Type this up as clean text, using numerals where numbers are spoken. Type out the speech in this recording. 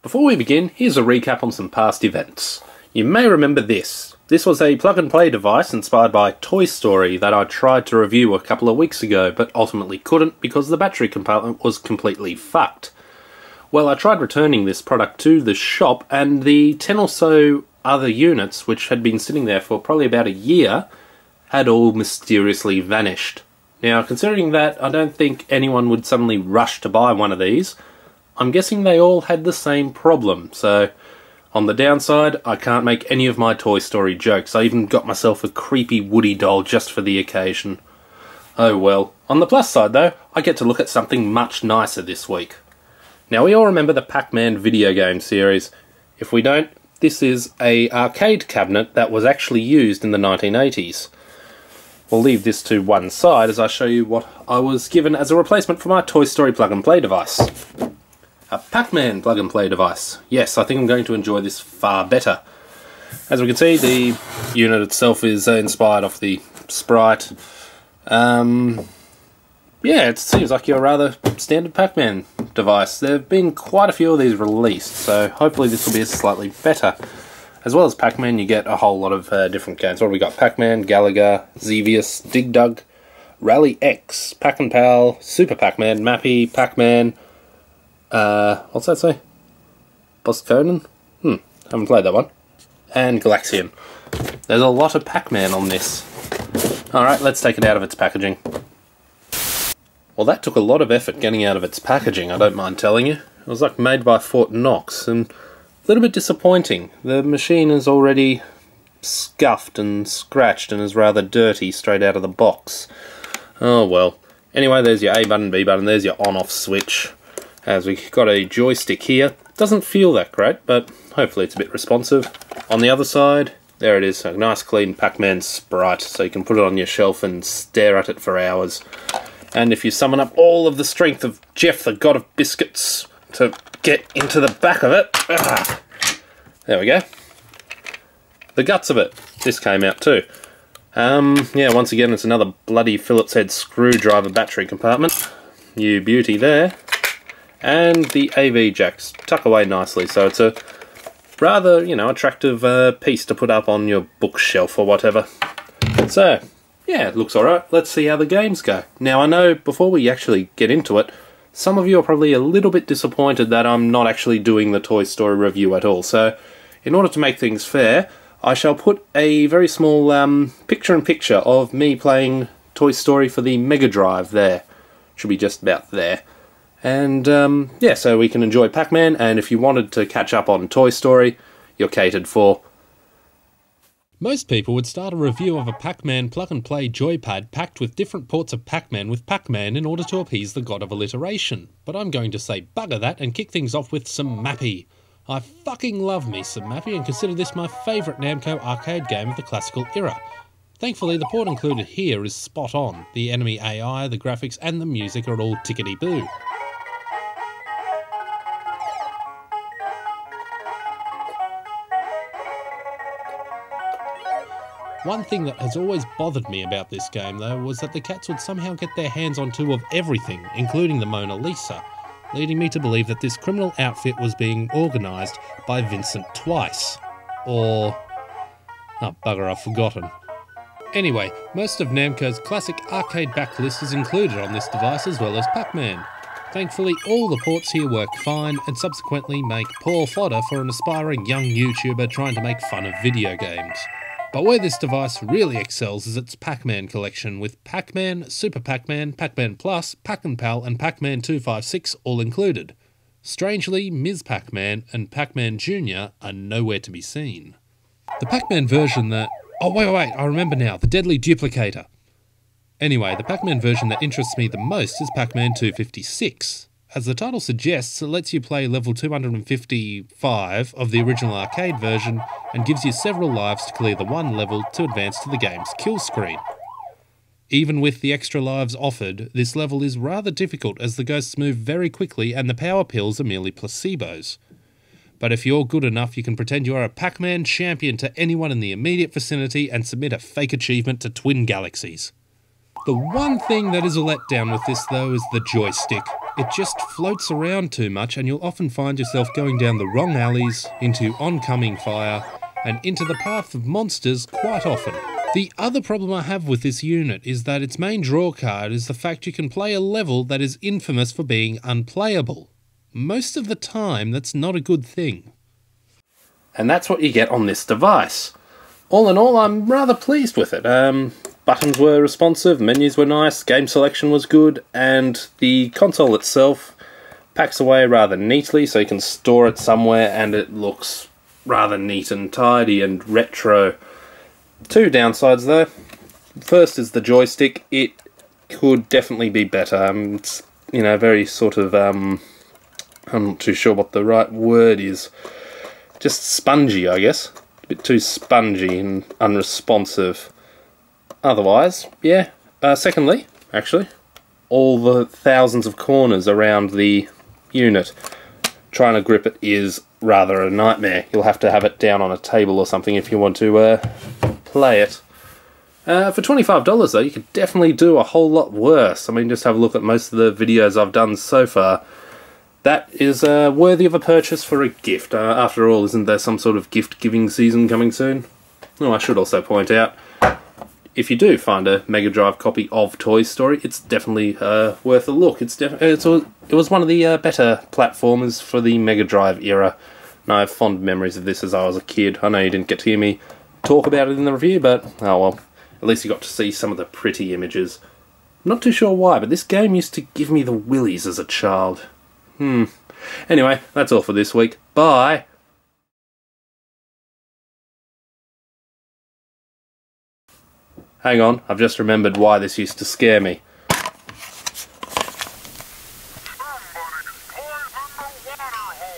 Before we begin, here's a recap on some past events. You may remember this. This was a plug-and-play device inspired by Toy Story that I tried to review a couple of weeks ago, but ultimately couldn't because the battery compartment was completely fucked. Well, I tried returning this product to the shop, and the 10 or so other units, which had been sitting there for probably about a year, had all mysteriously vanished. Now, considering that I don't think anyone would suddenly rush to buy one of these, I'm guessing they all had the same problem, so on the downside, I can't make any of my Toy Story jokes. I even got myself a creepy Woody doll just for the occasion. Oh well. On the plus side though, I get to look at something much nicer this week. Now we all remember the Pac-Man video game series. If we don't, this is an arcade cabinet that was actually used in the 1980s. We'll leave this to one side as I show you what I was given as a replacement for my Toy Story plug-and-play device. A Pac-Man plug-and-play device. Yes, I think I'm going to enjoy this far better. As we can see, the unit itself is inspired off the sprite. Yeah, it seems like your rather standard Pac-Man device. There have been quite a few of these released, so hopefully this will be slightly better. As well as Pac-Man, you get a whole lot of different games. What have we got? Pac-Man, Galaga, Xevious, Dig Dug, Rally X, Pac-and-Pal, Super Pac-Man, Mappy, Pac-Man, what's that say? Boss Conan? Haven't played that one. And Galaxian. There's a lot of Pac-Man on this. Alright, let's take it out of its packaging. Well, that took a lot of effort getting out of its packaging, I don't mind telling you. It was like made by Fort Knox, and a little bit disappointing. The machine is already scuffed and scratched and is rather dirty straight out of the box. Oh well. Anyway, there's your A button, B button, there's your on-off switch. As we've got a joystick here. Doesn't feel that great, but hopefully it's a bit responsive. On the other side, there it is, a nice clean Pac-Man sprite, so you can put it on your shelf and stare at it for hours. And if you summon up all of the strength of Jeff, the god of biscuits, to get into the back of it, there we go. The guts of it. This came out too. Yeah, once again, it's another bloody Phillips head screwdriver battery compartment. You beauty there. And the AV jacks tuck away nicely, so it's a rather, attractive piece to put up on your bookshelf or whatever. So, yeah, it looks alright. Let's see how the games go. Now, I know before we actually get into it, some of you are probably a little bit disappointed that I'm not actually doing the Toy Story review at all. So, in order to make things fair, I shall put a very small picture-in-picture of me playing Toy Story for the Mega Drive there. Should be just about there. And, yeah, so we can enjoy Pac-Man, and if you wanted to catch up on Toy Story, you're catered for. Most people would start a review of a Pac-Man plug-and-play joypad packed with different ports of Pac-Man with Pac-Man in order to appease the god of alliteration. But I'm going to say bugger that and kick things off with some Mappy. I fucking love me some Mappy and consider this my favourite Namco arcade game of the classical era. Thankfully, the port included here is spot on. The enemy AI, the graphics and the music are all tickety-boo. One thing that has always bothered me about this game though was that the cats would somehow get their hands on two of everything, including the Mona Lisa, leading me to believe that this criminal outfit was being organised by Vincent Twice. Or... oh bugger, I've forgotten. Anyway, most of Namco's classic arcade backlist is included on this device as well as Pac-Man. Thankfully, all the ports here work fine and subsequently make poor fodder for an aspiring young YouTuber trying to make fun of video games. But where this device really excels is its Pac-Man collection, with Pac-Man, Super Pac-Man, Pac-Man Plus, Pac-and-Pal and Pac-Man 256 all included. Strangely, Ms. Pac-Man and Pac-Man Jr. are nowhere to be seen. The Pac-Man version that... oh wait, I remember now, the Deadly Duplicator. Anyway, the Pac-Man version that interests me the most is Pac-Man 256. As the title suggests, it lets you play level 255 of the original arcade version and gives you several lives to clear the one level to advance to the game's kill screen. Even with the extra lives offered, this level is rather difficult as the ghosts move very quickly and the power pills are merely placebos. But if you're good enough, you can pretend you are a Pac-Man champion to anyone in the immediate vicinity and submit a fake achievement to Twin Galaxies. The one thing that is a letdown with this though is the joystick. It just floats around too much, and you'll often find yourself going down the wrong alleys, into oncoming fire, and into the path of monsters quite often. The other problem I have with this unit is that its main drawcard is the fact you can play a level that is infamous for being unplayable. Most of the time, that's not a good thing. And that's what you get on this device. All in all, I'm rather pleased with it. Buttons were responsive, menus were nice, game selection was good, and the console itself packs away rather neatly, so you can store it somewhere and it looks rather neat and tidy and retro. Two downsides though. First is the joystick. It could definitely be better. It's, you know, very sort of, I'm not too sure what the right word is. Just spongy, I guess. A bit too spongy and unresponsive. Otherwise, yeah. Secondly, actually, all the thousands of corners around the unit. Trying to grip it is rather a nightmare. You'll have to have it down on a table or something if you want to play it. For $25 though, you could definitely do a whole lot worse. I mean, just have a look at most of the videos I've done so far. That is worthy of a purchase for a gift. After all, isn't there some sort of gift-giving season coming soon? Oh, I should also point out, if you do find a Mega Drive copy of Toy Story, it's definitely worth a look. It was one of the better platformers for the Mega Drive era, and I have fond memories of this as I was a kid. I know you didn't get to hear me talk about it in the review, but oh well, at least you got to see some of the pretty images. I'm not too sure why, but this game used to give me the willies as a child. Anyway, that's all for this week. Bye! Hang on, I've just remembered why this used to scare me. Somebody's poisoned the water hole.